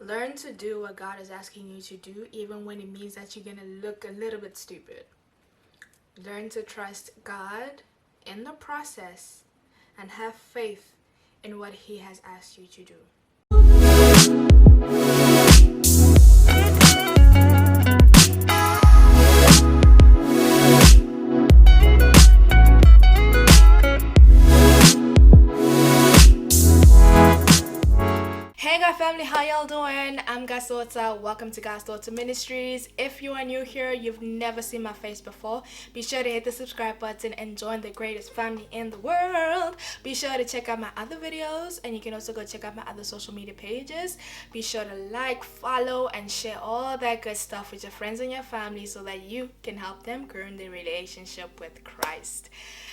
Learn to do what God is asking you to do, even when it means that you're going to look a little bit stupid. Learn to trust God in the process and have faith in what He has asked you to do. Hey God family, how y'all doing? I'm God's Daughter. Welcome to God's Daughter Ministries. If you are new here, you've never seen my face before, be sure to hit the subscribe button and join the greatest family in the world. Be sure to check out my other videos, and you can also go check out my other social media pages. Be sure to like, follow, and share all that good stuff with your friends and your family so that you can help them grow in their relationship with Christ.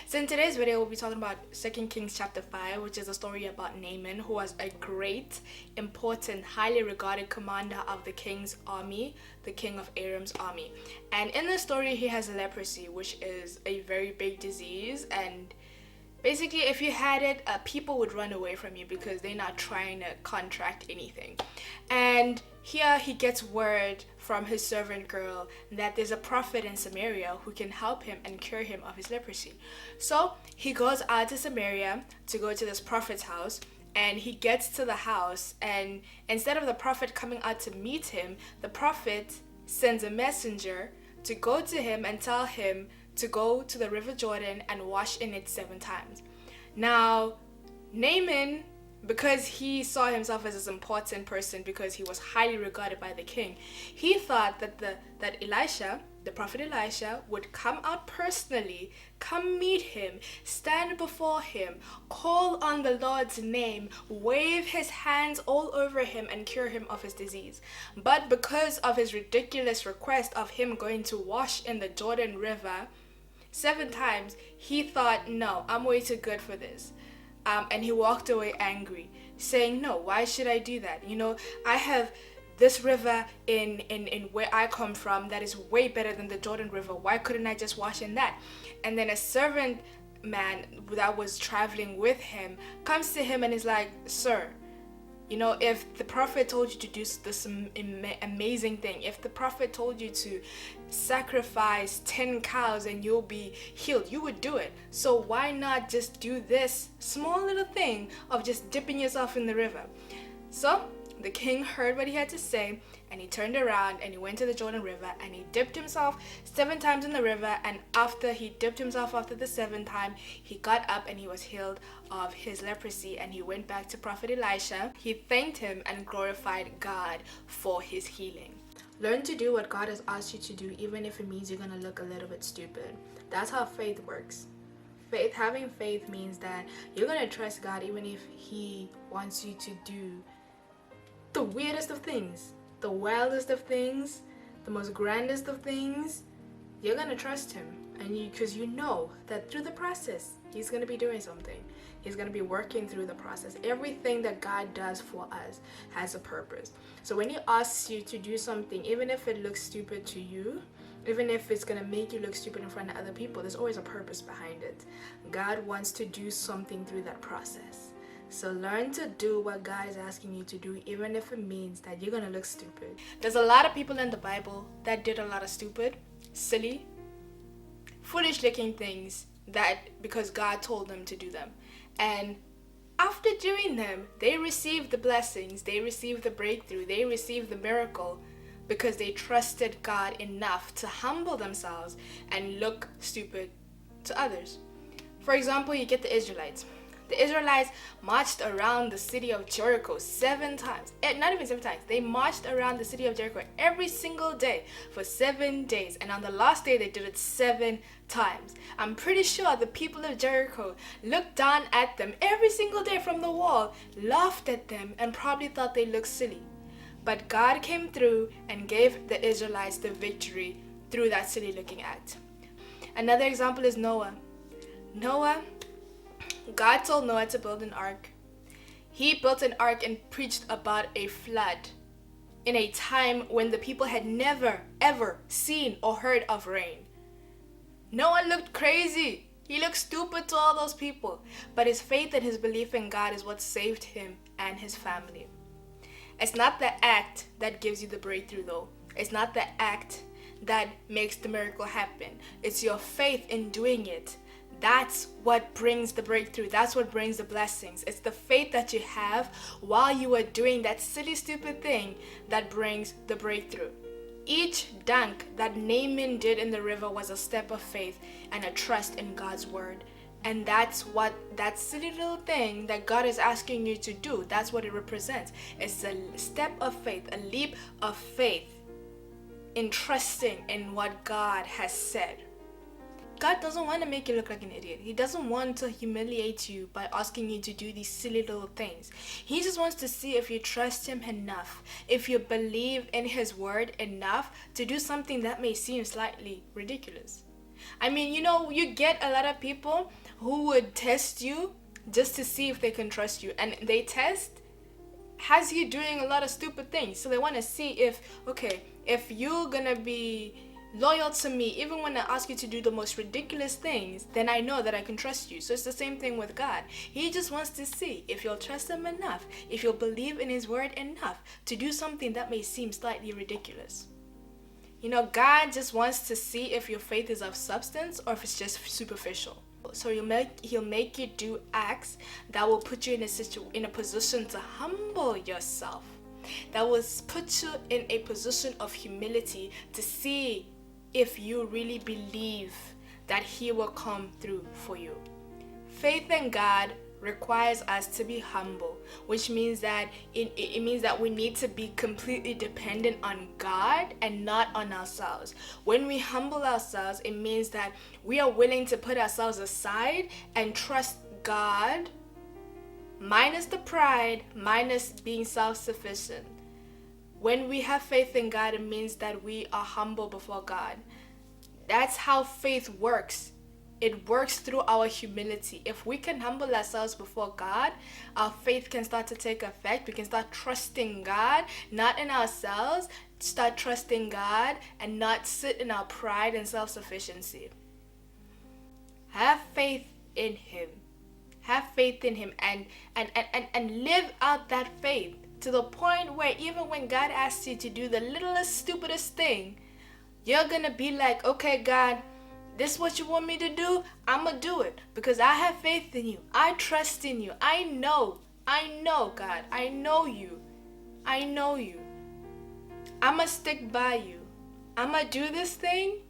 So in today's video, we'll be talking about 2 Kings chapter 5, which is a story about Naaman, who was a great, important, highly regarded commander of the king's army, the king of Aram's army. And in the story, he has leprosy, which is a very big disease, and basically, if you had it, people would run away from you because they're not trying to contract anything. And here he gets word from his servant girl that there's a prophet in Samaria who can help him and cure him of his leprosy. So he goes out to Samaria to go to this prophet's house, and he gets to the house, and instead of the prophet coming out to meet him, the prophet sends a messenger to go to him and tell him to go to the river Jordan and wash in it 7 times. Now, Naaman, because he saw himself as this important person, because he was highly regarded by the king, he thought that that Elisha, the prophet Elisha, would come out personally, come meet him, stand before him, call on the Lord's name, wave his hands all over him, and cure him of his disease. But because of his ridiculous request of him going to wash in the Jordan River 7 times, he thought, no, I'm way too good for this. And he walked away angry, saying, no, why should I do that? You know, I have this river in where I come from that is way better than the Jordan River. Why couldn't I just wash in that? And then a servant man that was traveling with him comes to him and is like, sir, you know, if the prophet told you to do this amazing thing, if the prophet told you to sacrifice 10 cows and you'll be healed, you would do it. So why not just do this small little thing of just dipping yourself in the river? So the king heard what he had to say, and he turned around and he went to the Jordan River and he dipped himself 7 times in the river. And after he dipped himself after the 7th time, he got up and he was healed of his leprosy, and he went back to Prophet Elisha. He thanked him and glorified God for his healing. Learn to do what God has asked you to do, even if it means you're going to look a little bit stupid. That's how faith works. Having faith means that you're going to trust God even if He wants you to do the weirdest of things, the wildest of things, the most grandest of things. You're going to trust Him, and because you know that through the process, He's going to be doing something. He's going to be working through the process. Everything that God does for us has a purpose. So when He asks you to do something, even if it looks stupid to you, even if it's going to make you look stupid in front of other people, there's always a purpose behind it. God wants to do something through that process. So learn to do what God is asking you to do, even if it means that you're going to look stupid. There's a lot of people in the Bible that did a lot of stupid, silly, foolish looking things that because God told them to do them. And after doing them, they received the blessings, they received the breakthrough, they received the miracle because they trusted God enough to humble themselves and look stupid to others. For example, you get the Israelites. The Israelites marched around the city of Jericho 7 times. Not even 7 times. They marched around the city of Jericho every single day for 7 days. And on the last day, they did it 7 times. I'm pretty sure the people of Jericho looked down at them every single day from the wall, laughed at them, and probably thought they looked silly. But God came through and gave the Israelites the victory through that silly looking act. Another example is Noah. God told Noah to build an ark. He built an ark and preached about a flood in a time when the people had never, ever seen or heard of rain. Noah looked crazy. He looked stupid to all those people. But his faith and his belief in God is what saved him and his family. It's not the act that gives you the breakthrough, though. It's not the act that makes the miracle happen. It's your faith in doing it. That's what brings the breakthrough. That's what brings the blessings. It's the faith that you have while you are doing that silly, stupid thing that brings the breakthrough. Each dunk that Naaman did in the river was a step of faith and a trust in God's word. And that's what that silly little thing that God is asking you to do, that's what it represents. It's a step of faith, a leap of faith in trusting in what God has said. God doesn't want to make you look like an idiot. He doesn't want to humiliate you by asking you to do these silly little things. He just wants to see if you trust him enough, if you believe in his word enough to do something that may seem slightly ridiculous. I mean, you get a lot of people who would test you just to see if they can trust you. And they test has you doing a lot of stupid things. So they want to see if you're going to be loyal to me even when I ask you to do the most ridiculous things, then I know that I can trust you. So it's the same thing with God. He just wants to see if you'll trust him enough, if you'll believe in his word enough to do something that may seem slightly ridiculous. God just wants to see if your faith is of substance or if it's just superficial. So he'll make you do acts that will put you in a position to humble yourself, that will put you in a position of humility to see if you really believe that he will come through for you. Faith in God requires us to be humble, which means that it means that we need to be completely dependent on God and not on ourselves. When we humble ourselves, it means that we are willing to put ourselves aside and trust God, minus the pride, minus being self-sufficient. When we have faith in God, it means that we are humble before God. That's how faith works. It works through our humility. If we can humble ourselves before God, our faith can start to take effect. We can start trusting God, not in ourselves. Start trusting God and not sit in our pride and self-sufficiency. Have faith in him. Have faith in him and live out that faith to the point where even when God asks you to do the littlest, stupidest thing, you're going to be like, okay, God, this is what you want me to do? I'm going to do it because I have faith in you. I trust in you. I know, God. I know you. I'm going to stick by you. I'm going to do this thing,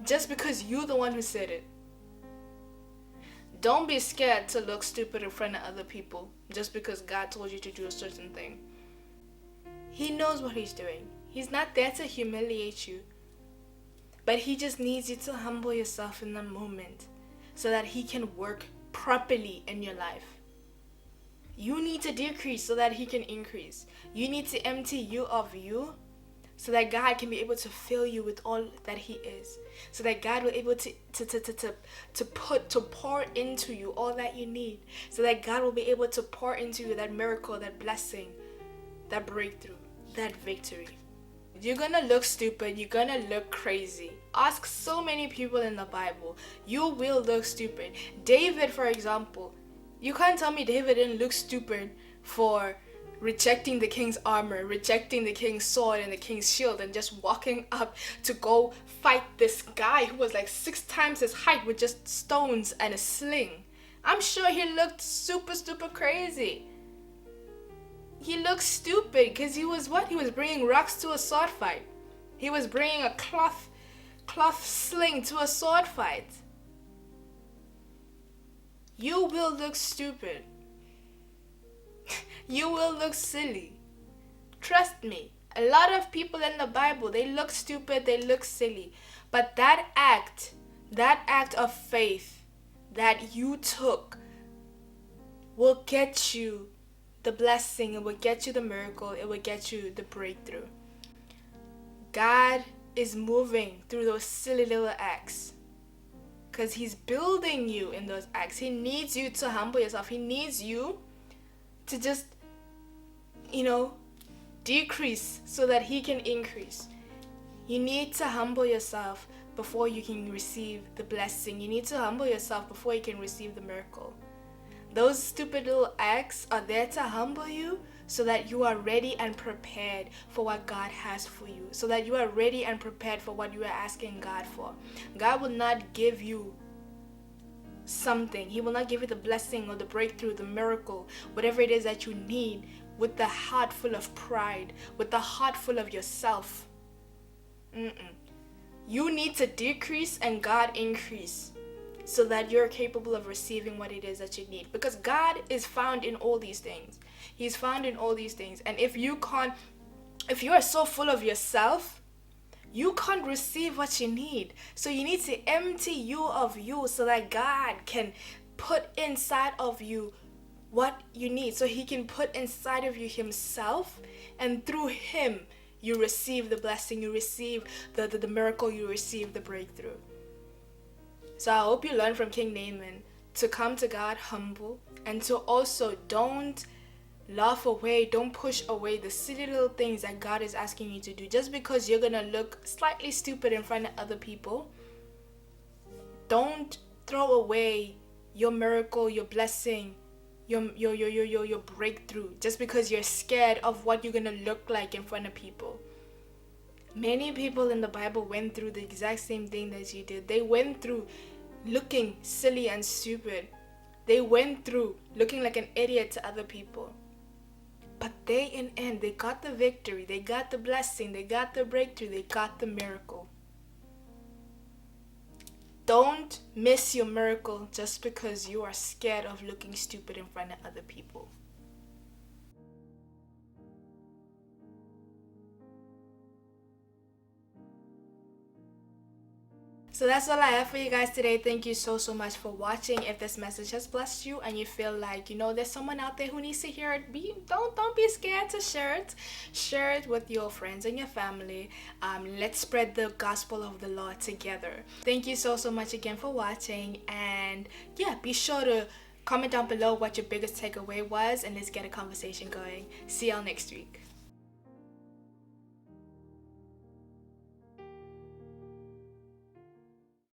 just because you're the one who said it. Don't be scared to look stupid in front of other people just because God told you to do a certain thing. He knows what he's doing. He's not there to humiliate you. But he just needs you to humble yourself in the moment so that he can work properly in your life. You need to decrease so that he can increase. You need to empty you of you so that God can be able to fill you with all that he is. So that God will be able to pour into you all that you need. So that God will be able to pour into you that miracle, that blessing, that breakthrough, that victory. You're gonna look stupid. You're gonna look crazy. Ask so many people in the Bible. You will look stupid. David, for example, you can't tell me David didn't look stupid for rejecting the king's armor, rejecting the king's sword and the king's shield, and just walking up to go fight this guy who was like 6 times his height with just stones and a sling. I'm sure he looked super crazy. He looked stupid because he was bringing rocks to a sword fight. He was bringing a cloth sling to a sword fight. You will look stupid. You will look silly. Trust me. A lot of people in the Bible, they look stupid, they look silly. But that act of faith that you took will get you the blessing, it will get you the miracle, it will get you the breakthrough. God is moving through those silly little acts because he's building you in those acts. He needs you to humble yourself. He needs you to just, decrease so that he can increase. You need to humble yourself before you can receive the blessing. You need to humble yourself before you can receive the miracle. Those stupid little acts are there to humble you so that you are ready and prepared for what God has for you, so that you are ready and prepared for what you are asking God for. God will not give you something. He will not give you the blessing or the breakthrough, the miracle, whatever it is that you need, with the heart full of pride, with the heart full of yourself. You need to decrease and God increase, so that you're capable of receiving what it is that you need. Because God is found in all these things. He's found in all these things. And if you are so full of yourself, you can't receive what you need. So you need to empty you of you, so that God can put inside of you what you need. So he can put inside of you himself, and through him you receive the blessing, you receive the miracle, you receive the breakthrough. So I hope you learn from King Naaman to come to God humble, and to also don't laugh away, don't push away the silly little things that God is asking you to do just because you're gonna look slightly stupid in front of other people. Don't throw away your miracle, your blessing, your breakthrough just because you're scared of what you're gonna look like in front of people. Many people in the Bible went through the exact same thing that you did. They went through looking silly and stupid. They went through looking like an idiot to other people. But they, in the end, they got the victory. They got the blessing. They got the breakthrough. They got the miracle. Don't miss your miracle just because you are scared of looking stupid in front of other people. So that's all I have for you guys today. Thank you so much for watching. If this message has blessed you and you feel like, there's someone out there who needs to hear it, don't be scared to share it. Share it with your friends and your family. Let's spread the gospel of the Lord together. Thank you so much again for watching, and be sure to comment down below what your biggest takeaway was, and let's get a conversation going. See y'all next week.